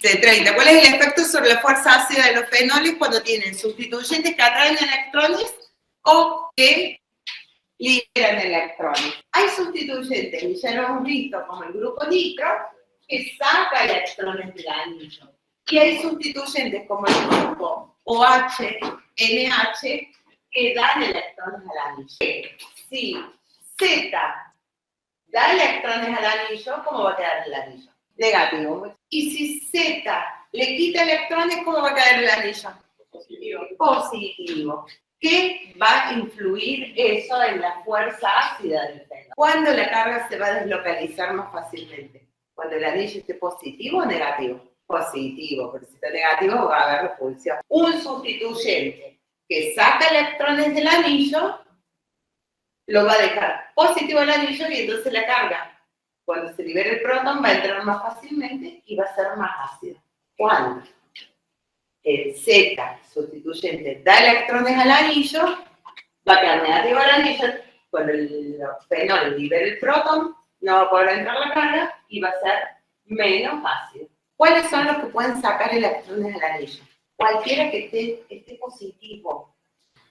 C30. ¿Cuál es el efecto sobre la fuerza ácida de los fenoles cuando tienen sustituyentes que atraen electrones o que liberan electrones? Hay sustituyentes, y ya lo hemos visto, como el grupo nitro, que saca electrones del anillo. Y hay sustituyentes como el grupo OH, NH, que dan electrones al anillo. Si Z da electrones al anillo, ¿cómo va a quedar el anillo? Negativo. Y si Z le quita electrones, ¿cómo va a quedar el anillo? Positivo. Positivo. ¿Qué va a influir eso en la fuerza ácida del fenol? ¿Cuándo la carga se va a deslocalizar más fácilmente? ¿Cuando el anillo esté positivo o negativo? Positivo, pero si está negativo va a haber repulsión. Un sustituyente que saca electrones del anillo lo va a dejar positivo el anillo y entonces la carga, cuando se libere el protón, va a entrar más fácilmente y va a ser más ácido. ¿Cuándo? El Z sustituyente da electrones al anillo, va a quedar negativo al anillo, cuando el fenol libere el protón, no va a poder entrar la carga y va a ser menos ácido. ¿Cuáles son los que pueden sacar electrones del anillo? Cualquiera que esté positivo.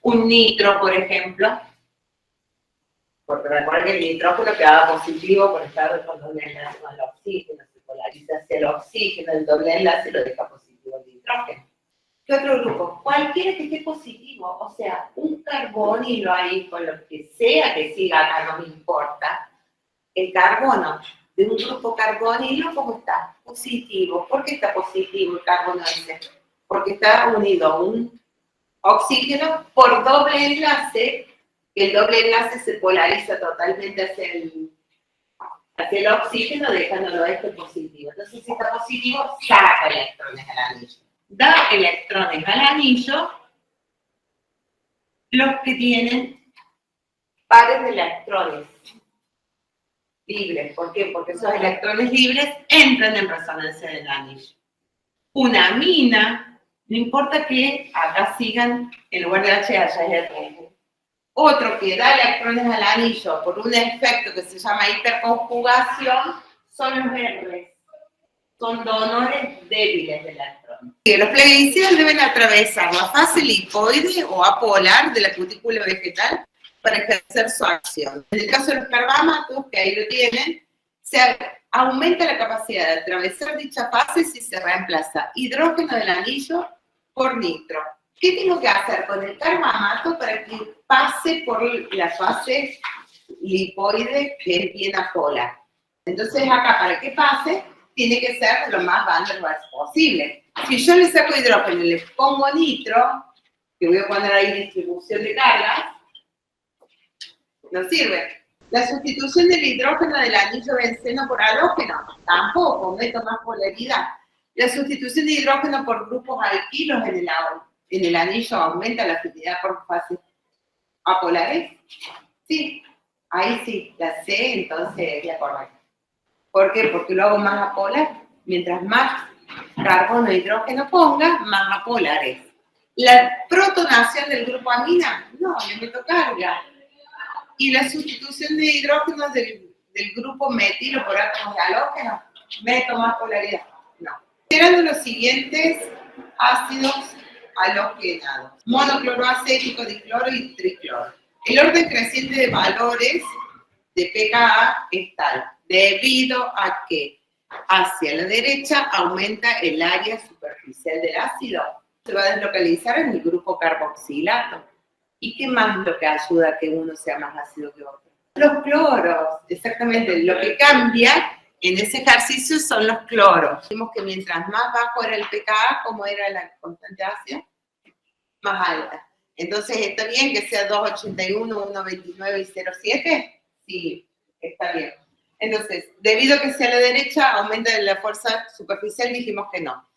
Un nitro, por ejemplo, porque recuerden que el nitrógeno quedaba positivo por estar con doble enlace con el oxígeno, se polariza hacia el oxígeno, el doble enlace lo deja positivo el nitrógeno. ¿Qué otro grupo? Cualquiera que esté positivo, o sea, un carbonilo ahí, con lo que sea que siga acá, no me importa. El carbono de un grupo carbonilo, ¿cómo está? Positivo. ¿Por qué está positivo el carbono ese? Porque está unido a un oxígeno por doble enlace. El doble enlace se polariza totalmente hacia el oxígeno, dejándolo este positivo. Entonces, si está positivo, saca electrones al anillo. Da electrones al anillo los que tienen pares de electrones libres. ¿Por qué? Porque esos electrones libres entran en resonancia del anillo. Una amina, no importa que acá sigan, en lugar de H, allá es R. Otro que da electrones al anillo por un efecto que se llama hiperconjugación son los R. Son donores débiles de electrones. Los plaguicidas deben atravesar la fase lipoide o apolar de la cutícula vegetal para ejercer su acción. En el caso de los carbamatos, que ahí lo tienen, se aumenta la capacidad de atravesar dicha fase si se reemplaza hidrógeno del anillo por nitro. ¿Qué tengo que hacer con el carbamato para que pase por la fase lipoide que es bien apolar? Entonces acá, para que pase, tiene que ser lo más Van der Waals posible. Si yo le saco hidrógeno y le pongo nitro, que voy a poner ahí distribución de cargas, no sirve. La sustitución del hidrógeno del anillo benceno por halógeno, tampoco, meto más polaridad. La sustitución de hidrógeno por grupos alquilos en el anillo aumenta la afinidad por fases apolares. Sí, ahí sí, la C entonces es la correcta. ¿Por qué? Porque lo hago más apolar. Mientras más carbono e hidrógeno ponga, más apolar es. La protonación del grupo amina, no, le meto carga. Y la sustitución de hidrógenos del grupo metilo por átomos de halógeno, meto más polaridad. No. Considerando los siguientes ácidos halogenados: monocloroacético, dicloro y tricloro. El orden creciente de valores de pKa es tal, debido a que hacia la derecha aumenta el área superficial del ácido. Se va a deslocalizar en el grupo carboxilato. ¿Y qué más es lo que ayuda a que uno sea más ácido que otro? Los cloros, exactamente. Lo que cambia en ese ejercicio son los cloros. Vimos que mientras más bajo era el pKa, como era la constante ácida, más alta. Entonces, ¿está bien que sea 281, 129 y 0,7? Sí, está bien. Entonces, debido a que sea a la derecha, aumenta la fuerza superficial, dijimos que no.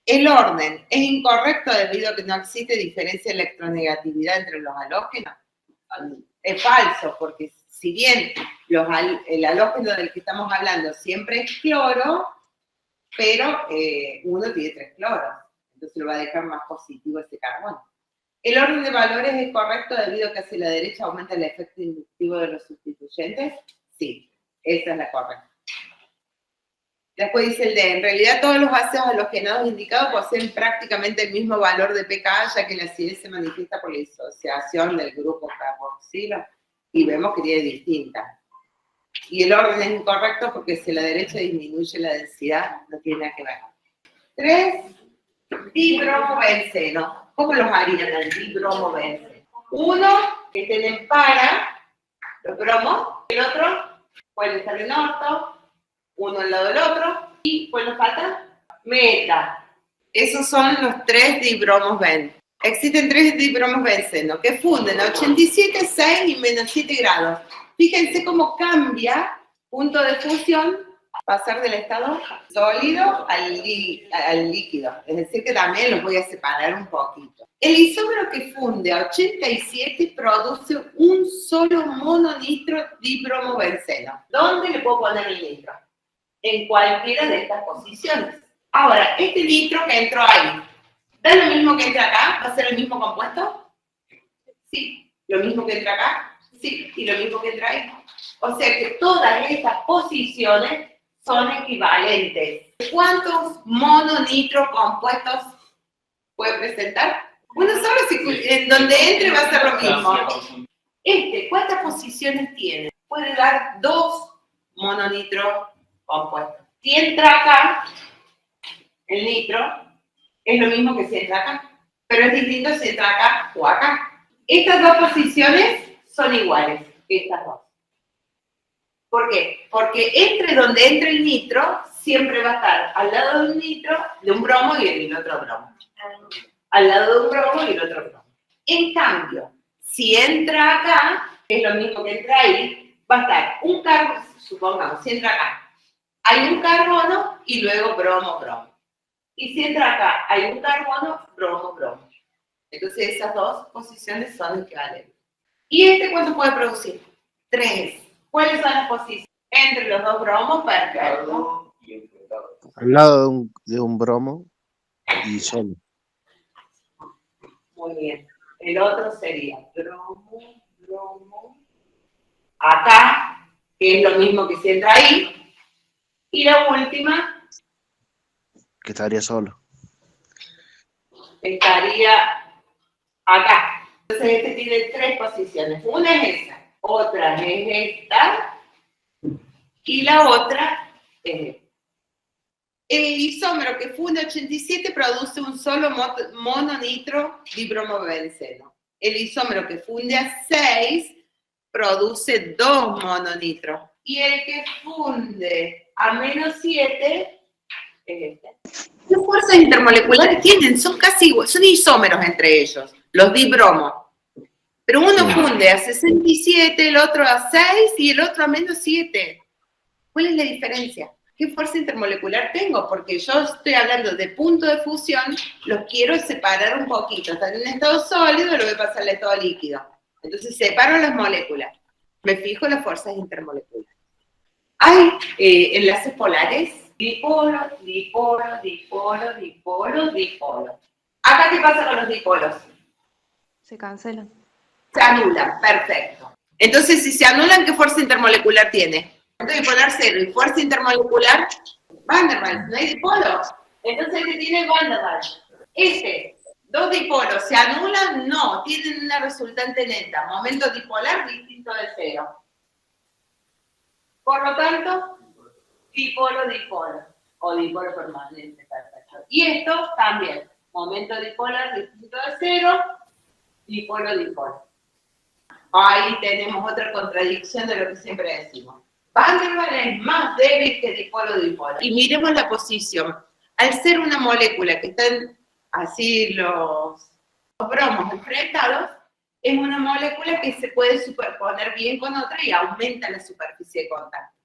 El orden es incorrecto debido a que no existe diferencia de electronegatividad entre los halógenos. Es falso, porque si bien el halógeno del que estamos hablando siempre es cloro, pero uno tiene 3 cloros, entonces lo va a dejar más positivo ese carbono. ¿El orden de valores es correcto debido a que hacia la derecha aumenta el efecto inductivo de los sustituyentes? Sí, esa es la correcta. Después dice el D, en realidad todos los ácidos halogenados indicados poseen prácticamente el mismo valor de pKa, ya que la acidez se manifiesta por la disociación del grupo carboxilo, y vemos que tiene distinta. Y el orden es incorrecto porque si a la derecha disminuye la densidad, no tiene nada que ver. 3, dibromobenceno. ¿Cómo los harían el dibromobenceno? Uno, que estén en para, los bromos, el otro puede estar en orto, uno al lado del otro, y ¿cuál nos falta? Meta. Esos son los 3 dibromos ven. Existen 3 dibromos benceno que funden a 87, 6 y menos 7 grados. Fíjense cómo cambia punto de fusión, pasar del estado sólido al líquido. Es decir, que también los voy a separar un poquito. El isómero que funde a 87 produce un solo mononitro dibromobenceno. ¿Dónde le puedo poner el nitro? En cualquiera de estas posiciones. Ahora, este nitro que entró ahí, ¿da lo mismo que entra acá? ¿Va a ser el mismo compuesto? Sí. ¿Lo mismo que entra acá? Sí. ¿Y lo mismo que entra ahí? O sea que todas estas posiciones son equivalentes. ¿Cuántos mononitro compuestos puede presentar? Uno solo, en donde entre va a ser lo mismo. ¿Cuántas posiciones tiene? Puede dar 2 mononitro compuestos. Si entra acá, el nitro, es lo mismo que si entra acá, pero es distinto si entra acá o acá. Estas 2 posiciones son iguales, estas 2. ¿Por qué? Porque entre donde entre el nitro, siempre va a estar al lado de un nitro, de un bromo y el otro bromo. Al lado de un bromo y el otro bromo. En cambio, si entra acá, es lo mismo que entra ahí, va a estar un carbono, supongamos, si entra acá, hay un carbono y luego bromo, bromo. Y si entra acá, hay un carbono, bromo, bromo. Entonces esas 2 posiciones son equivalentes. ¿Y cuánto puede producir? 3. ¿Cuáles son las posiciones? Entre los 2 bromos, perfecto. Al lado de un bromo y solo. Muy bien. El otro sería bromo, bromo. Acá, que es lo mismo que si entra ahí. Y la última. Que estaría solo. Estaría acá. Entonces tiene 3 posiciones. Una es esa, otra es esta y la otra es esta. El isómero que funde 87 produce un solo mononitro dibromobenceno. El isómero que funde a 6 produce 2 mononitros. Y el que funde a menos 7 es este. ¿Qué fuerzas intermoleculares tienen? Son casi iguales, son isómeros entre ellos, los dibromos. Pero uno funde a 67, el otro a 6 y el otro a menos 7. ¿Cuál es la diferencia? ¿Qué fuerza intermolecular tengo? Porque yo estoy hablando de punto de fusión, los quiero separar un poquito. Están en estado sólido, lo voy a pasar al estado líquido. Entonces separo las moléculas. Me fijo en las fuerzas intermoleculares. Hay enlaces polares. Dipolo, dipolo, dipolo, dipolo, dipolo. ¿Acá qué pasa con los dipolos? Se cancelan. Se anulan, perfecto. Entonces, si se anulan, ¿qué fuerza intermolecular tiene? Dipolar 0 y fuerza intermolecular, Van der Waals, no hay dipolos. Entonces, ¿qué tiene Van der Waals? 2 dipolos, ¿se anulan? No, tienen una resultante neta. Momento dipolar distinto de 0. Por lo tanto, dipolo, dipolo. O dipolo permanente, perfecto. Y esto también. Momento dipolar distinto de 0, dipolo, dipolo. Ahí tenemos otra contradicción de lo que siempre decimos. Van der Waals es más débil que dipolo-dipolo. Y miremos la posición. Al ser una molécula que están así los bromos enfrentados, es una molécula que se puede superponer bien con otra y aumenta la superficie de contacto.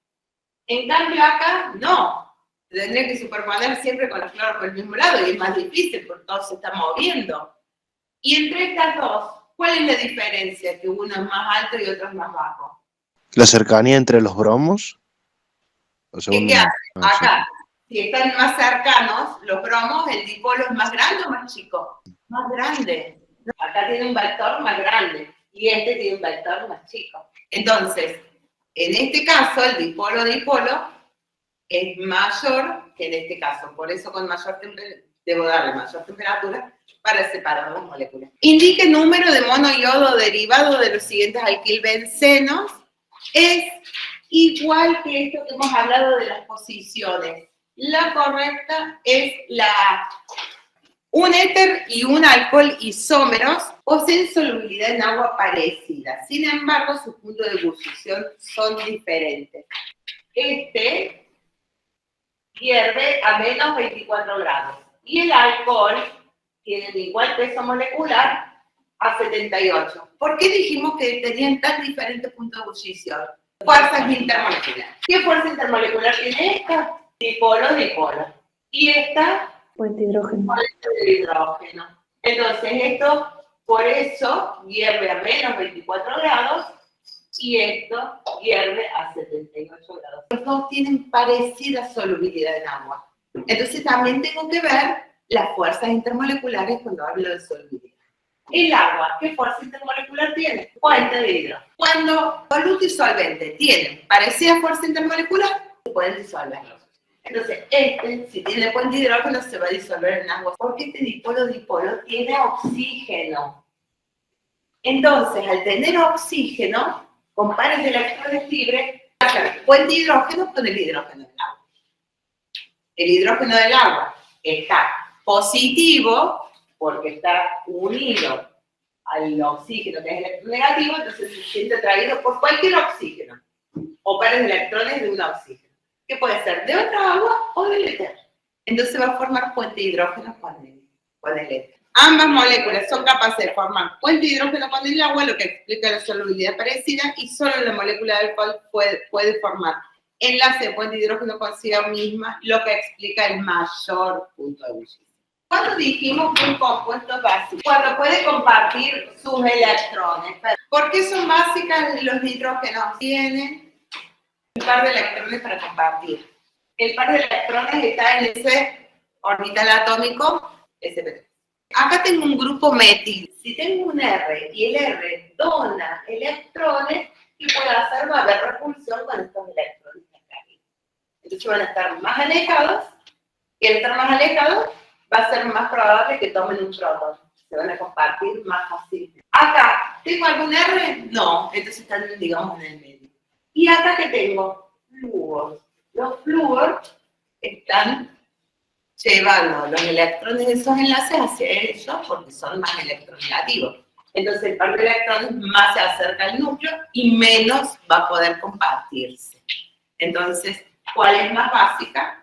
En cambio acá, no. Tendría que superponer siempre con los cloros por el mismo lado y es más difícil porque todo se está moviendo. Y entre estas 2, ¿cuál es la diferencia? Que uno es más alto y otro es más bajo. La cercanía entre los bromos. ¿Qué hace? Acá, si están más cercanos, los bromos, el dipolo es más grande o más chico. Más grande. Acá tiene un vector más grande y este tiene un vector más chico. Entonces, en este caso, el dipolo-dipolo es mayor que en este caso. Por eso con mayor debo darle mayor temperatura para separar las moléculas. Indique número de monoyodo derivado de los siguientes alquilbencenos. Es igual que esto que hemos hablado de las posiciones. La correcta es un éter y un alcohol isómeros poseen solubilidad en agua parecida. Sin embargo, sus puntos de ebullición son diferentes. Este hierve a menos 24 grados y el alcohol tiene el igual peso molecular a 78. ¿Por qué dijimos que tenían tan diferentes puntos de ebullición? Fuerzas intermoleculares. ¿Qué fuerza intermolecular tiene esta? Dipolo. Y esta, Puente hidrógeno. puente de hidrógeno. Entonces esto, por eso, hierve a menos 24 grados y esto hierve a 78 grados. Los dos tienen parecida solubilidad en agua. Entonces también tengo que ver las fuerzas intermoleculares cuando hablo de solubilidad. El agua, ¿qué fuerza intermolecular tiene? Puente de hidrógeno. Cuando soluto y solvente tienen parecida fuerza intermolecular, se pueden disolverlos. Entonces, si tiene puente de hidrógeno, se va a disolver en agua. Porque este dipolo tiene oxígeno. Entonces, al tener oxígeno, con pares de electrones libres, va a hacer puente de hidrógeno con el hidrógeno del agua. El hidrógeno del agua está positivo, porque está unido al oxígeno, que es electronegativo, entonces se siente atraído por cualquier oxígeno, o pares de electrones de un oxígeno, que puede ser de otra agua o del éter. Entonces va a formar puente de hidrógeno con el éter. Ambas moléculas son capaces de formar puente de hidrógeno con el agua, lo que explica la solubilidad parecida, y solo la molécula de alcohol puede formar enlace de puente de hidrógeno consigo misma, lo que explica el mayor punto de ebullición. ¿Cuándo dijimos que un compuesto es básico? Cuando puede compartir sus electrones. ¿Por qué son básicas los nitrógenos? Tienen un par de electrones para compartir. El par de electrones está en ese orbital atómico sp3. Acá tengo un grupo metil. Si tengo un R y el R dona electrones, ¿qué puede hacer? Va a haber repulsión con estos electrones de acá. Entonces van a estar más alejados, y al estar más alejados, va a ser más probable que tomen un protón. Se van a compartir más fácilmente. Acá, ¿tengo algún R? No, entonces están, digamos, en el medio. Y acá, ¿qué tengo? Flúor. Los flúor están llevando los electrones de esos enlaces hacia ellos porque son más electronegativos. Entonces, el par de electrones más se acerca al núcleo y menos va a poder compartirse. Entonces, ¿cuál es más básica?